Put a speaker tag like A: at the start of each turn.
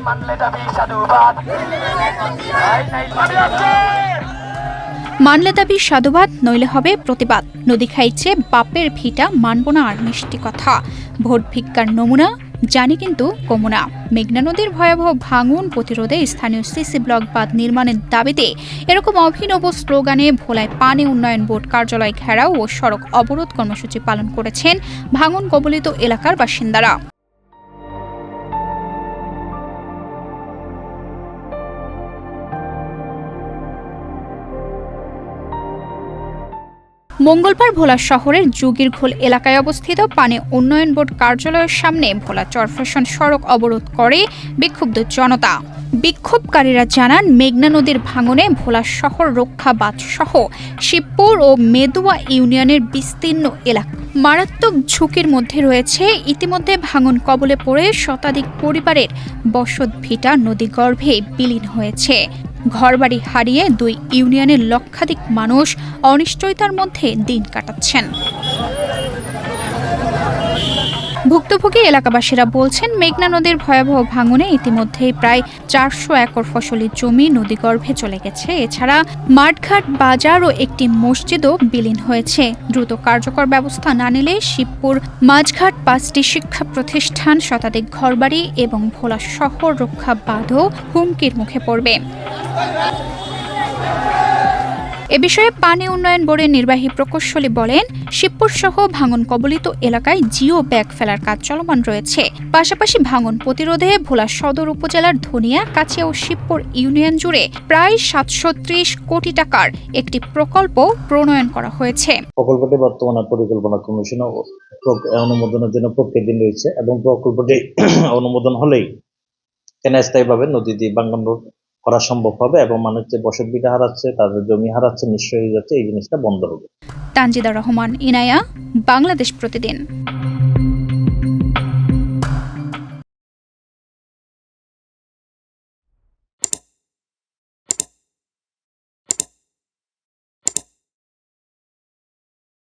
A: মানলে দাবি সাধুবাদ, নইলে হবে প্রতিবাদ। নদী খাইছে বাপের ভিটা, মানব না আর মিষ্টি কথা। ভোট ভিক্ষার নমুনা জানি কিন্তু কমুনা। মেঘনা নদীর ভয়াবহ ভাঙন প্রতিরোধে স্থানীয় সিসি ব্লক বাঁধ নির্মাণের দাবিতে এরকম অভিনব স্লোগানে ভোলায় পানি উন্নয়ন বোর্ড কার্যালয় ঘেরাও ও সড়ক অবরোধ কর্মসূচি পালন করেছেন ভাঙন কবলিত এলাকার বাসিন্দারা। মঙ্গলবার ভোলা শহরের যোগীরঘোল এলাকায় অবস্থিত পানি উন্নয়ন বোর্ড কার্যালয়ের সামনে ভোলা চরফ্যাশন সড়ক অবরোধ করে বিক্ষুব্ধ জনতা। বিক্ষোভকারীরা জানান, মেঘনা নদীর ভাঙনে ভোলা শহর রক্ষা বাঁধ সহ শিবপুর ও মেদুয়া ইউনিয়নের বিস্তীর্ণ এলাকা মারাত্মক ঝুঁকির মধ্যে রয়েছে। ইতিমধ্যে ভাঙন কবলে পড়ে শতাধিক পরিবারের বসত ভিটা নদীগর্ভে বিলীন হয়েছে। ঘরবাড়ি হারিয়ে দুই ইউনিয়নের লক্ষাধিক মানুষ অনিশ্চয়তার মধ্যে দিন কাটাচ্ছেন। ভুক্তভোগী এলাকাবাসীরা বলছেন, মেঘনা নদীর ভয়াবহ ভাঙনে ইতিমধ্যেই প্রায় 400 একর ফসলি জমি নদীগর্ভে চলে গেছে। এছাড়া মাঠঘাট, বাজার ও একটি মসজিদও বিলীন হয়েছে। দ্রুত কার্যকর ব্যবস্থা না নিলে শিবপুর মাঝঘাট 5টি শিক্ষা প্রতিষ্ঠান, শতাধিক ঘরবাড়ি এবং ভোলা শহর রক্ষা বাঁধও হুমকির মুখে পড়বে। এ বিষয়ে পানি উন্নয়ন বোর্ডের নির্বাহী প্রকৌশলী বলেন, শিবপুর সহ ভাঙন কবলিত এলাকায় জিও ব্যাগ ফেলার কাজ চলমান রয়েছে। পাশাপাশি ভাঙন প্রতিরোধে ভোলা সদর উপজেলার ধনিয়া, কাছিয়া ও শিবপুর ইউনিয়ন জুড়ে প্রায় 730 কোটি টাকার একটি প্রকল্প প্রণয়ন করা হয়েছে।
B: প্রকল্পটি বর্তমানে পরিকল্পনা কমিশন অনুমোদনের জন্য প্রক্রিয়াধীন রয়েছে এবং প্রকল্পটি অনুমোদন হলেই স্থায়ীভাবে নদী দিয়ে ভাঙন রোধ করা সম্ভব হবে এবং মানুষ যে বসত ভিটা হারাচ্ছে, তাদের জমি হারাচ্ছে, নিশ্চয়ই হয়ে যাচ্ছে, এই জিনিসটা বন্ধ হবে।
A: তানজিদা রহমান, ইনায়া, বাংলাদেশ প্রতিদিন।